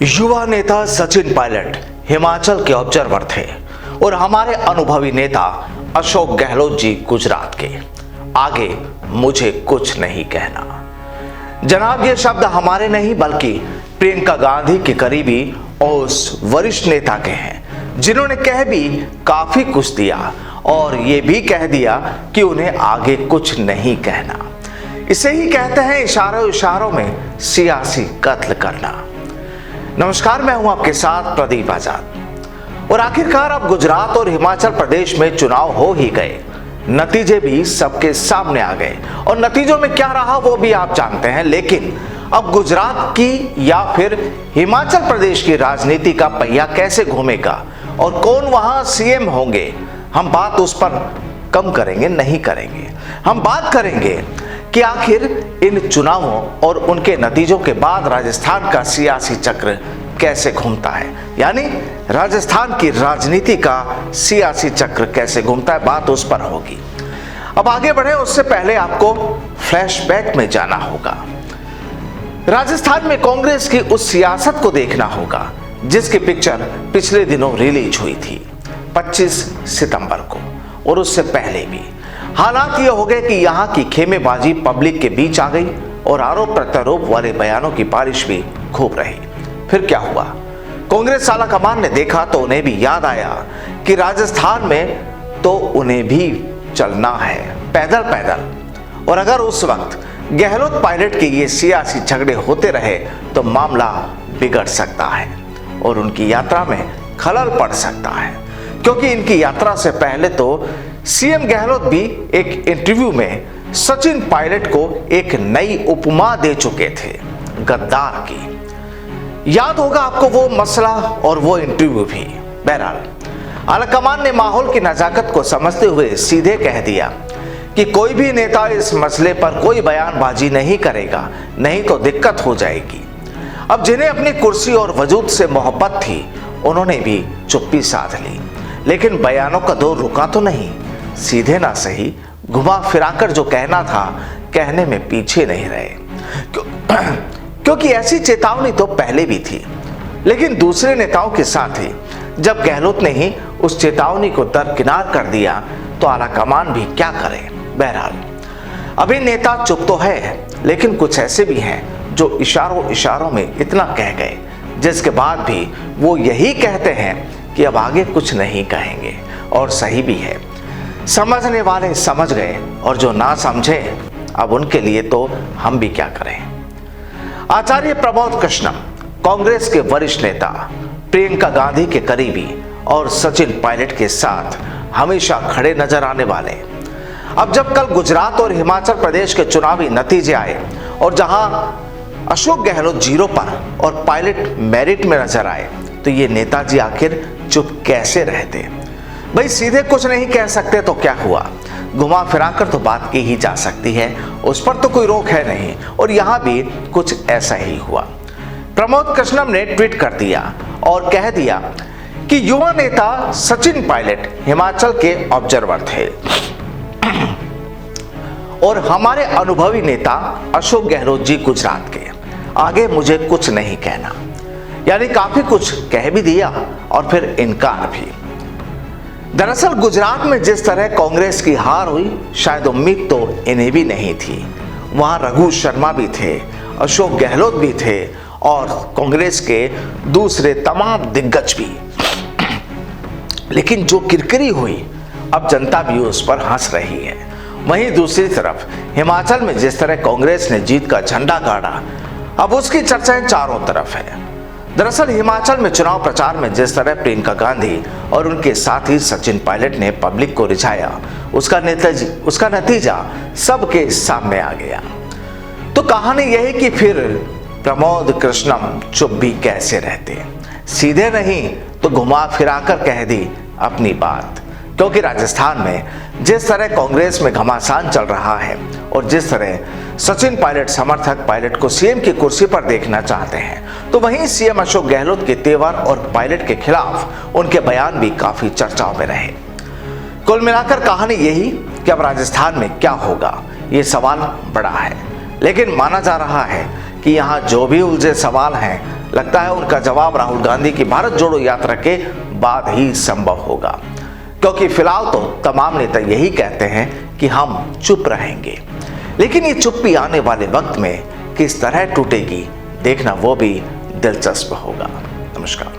युवा नेता सचिन पायलट हिमाचल के ऑब्जर्वर थे और हमारे अनुभवी नेता अशोक गहलोत जी गुजरात के। आगे मुझे कुछ नहीं कहना। जनाब, ये शब्द हमारे नहीं बल्कि प्रियंका गांधी के करीबी और उस वरिष्ठ नेता के हैं जिन्होंने कह भी काफी कुछ दिया और ये भी कह दिया कि उन्हें आगे कुछ नहीं कहना। इसे ही कहते हैं इशारों इशारों में सियासी कत्ल करना। नमस्कार, मैं हूं आपके साथ प्रदीप आजाद। और आखिरकार अब गुजरात और हिमाचल प्रदेश में चुनाव हो ही गए, नतीजे भी सबके सामने आ गए और नतीजों में क्या रहा वो भी आप जानते हैं। लेकिन अब गुजरात की या फिर हिमाचल प्रदेश की राजनीति का पहिया कैसे घूमेगा और कौन वहां सीएम होंगे, हम बात उस पर कम करेंगे नहीं करेंगे। हम बात करेंगे कि आखिर इन चुनावों और उनके नतीजों के बाद राजस्थान का सियासी चक्र कैसे घूमता है, यानी राजस्थान की राजनीति का सियासी चक्र कैसे घूमता है, बात उस पर होगी। अब आगे बढ़े उससे पहले आपको फ्लैशबैक में जाना होगा। राजस्थान में कांग्रेस की उस सियासत को देखना होगा जिसकी पिक्चर पिछले दिनों रिलीज हुई थी 25 सितंबर को, और उससे पहले भी। हालात ये हो गए कि यहाँ की खेमेबाजी पब्लिक के बीच आ गई और आरोप प्रत्यारोप वाले बयानों की बारिश भी खूब रही। फिर क्या हुआ? कांग्रेस आला कमान ने देखा तो उन्हें भी याद आया कि राजस्थान में तो उन्हें भी चलना है पैदल पैदल, और अगर उस वक्त गहलोत पायलट के ये सियासी झगड़े होते रहे तो मामला बिगड़ सकता है और उनकी यात्रा में खलल पड़ सकता है। क्योंकि इनकी यात्रा से पहले तो सीएम गहलोत भी एक इंटरव्यू में सचिन पायलट को एक नई उपमा दे चुके थे, गद्दार की। याद होगा आपको वो मसला और वो इंटरव्यू भी। बहरहाल आलाकमान ने माहौल की नजाकत को समझते हुए सीधे कह दिया कि कोई भी नेता इस मसले पर कोई बयानबाजी नहीं करेगा, नहीं तो दिक्कत हो जाएगी। अब जिन्हें अपनी कुर्सी और वजूद से मोहब्बत थी उन्होंने भी चुप्पी साध ली, लेकिन बयानों का दौर रुका तो नहीं। सीधे ना सही घुमा फिराकर जो कहना था कहने में पीछे नहीं रहे, क्योंकि ऐसी चेतावनी तो पहले भी थी, लेकिन दूसरे नेताओं के साथ ही जब गहलोत ने ही उस चेतावनी को दरकिनार कर दिया तो आलाकमान भी क्या करे। बहरहाल अभी नेता चुप तो है, लेकिन कुछ ऐसे भी हैं जो इशारों इशारों में इतना कह गए जिसके बाद भी वो यही कहते हैं कि अब आगे कुछ नहीं कहेंगे, और सही भी है। समझने वाले समझ गए और जो ना समझे अब उनके लिए तो हम भी क्या करें। आचार्य प्रमोद कृष्णम कांग्रेस के वरिष्ठ नेता, प्रियंका गांधी के करीबी और सचिन पायलट के साथ हमेशा खड़े नजर आने वाले। अब जब कल गुजरात और हिमाचल प्रदेश के चुनावी नतीजे आए और जहां अशोक गहलोत जीरो पर और पायलट मेरिट में नजर आए तो ये नेताजी आखिर चुप कैसे रहते? भाई सीधे कुछ नहीं कह सकते तो क्या हुआ, घुमा फिराकर तो बात की ही जा सकती है, उस पर तो कोई रोक है नहीं। और यहां भी कुछ ऐसा ही हुआ। प्रमोद कृष्णम ने ट्वीट कर दिया और कह दिया कि युवा नेता सचिन पायलट हिमाचल के ऑब्जर्वर थे और हमारे अनुभवी नेता अशोक गहलोत जी गुजरात के। आगे मुझे कुछ नहीं कहना, यानी काफी कुछ कह भी दिया और फिर इनकार भी। दरअसल गुजरात में जिस तरह कांग्रेस की हार हुई शायद उम्मीद तो इन्हें भी नहीं थी। वहां रघु शर्मा भी थे, अशोक गहलोत भी थे और कांग्रेस के दूसरे तमाम दिग्गज भी। लेकिन जो किरकिरी हुई अब जनता भी उस पर हंस रही है। वहीं दूसरी तरफ हिमाचल में जिस तरह कांग्रेस ने जीत का झंडा गाड़ा अब उसकी चर्चाएं चारों तरफ है। दरअसल हिमाचल में चुनाव प्रचार में जिस तरह प्रियंका गांधी और उनके साथी सचिन पायलट ने पब्लिक को रिझाया उसका नतीजा सबके सामने आ गया। तो कहानी यही कि फिर प्रमोद कृष्णम चुप भी कैसे रहते, सीधे नहीं तो घुमा फिराकर कह दी अपनी बात। क्योंकि राजस्थान में जिस तरह कांग्रेस में घमासान चल रहा है और जिस तरह सचिन पायलट समर्थक पायलट को सीएम की कुर्सी पर देखना चाहते हैं, तो वहीं सीएम अशोक गहलोत के तेवर और पायलट के खिलाफ उनके बयान भी काफी चर्चाओं में रहे। कुल मिलाकर कहानी यही कि अब राजस्थान में क्या होगा, ये सवाल बड़ा है, लेकिन माना जा रहा है कि कि यहाँ जो भी उलझे सवाल हैं, लगता है उनका जवाब राहुल गांधी की भारत जोड़ो यात्रा के बाद ही संभव होगा, क्योंकि फिलहाल तो तमाम नेता यही कहते हैं कि हम चुप रहेंगे। लेकिन ये चुप्पी आने वाले वक्त में किस तरह टूटेगी, देखना वो भी दिलचस्प होगा। नमस्कार।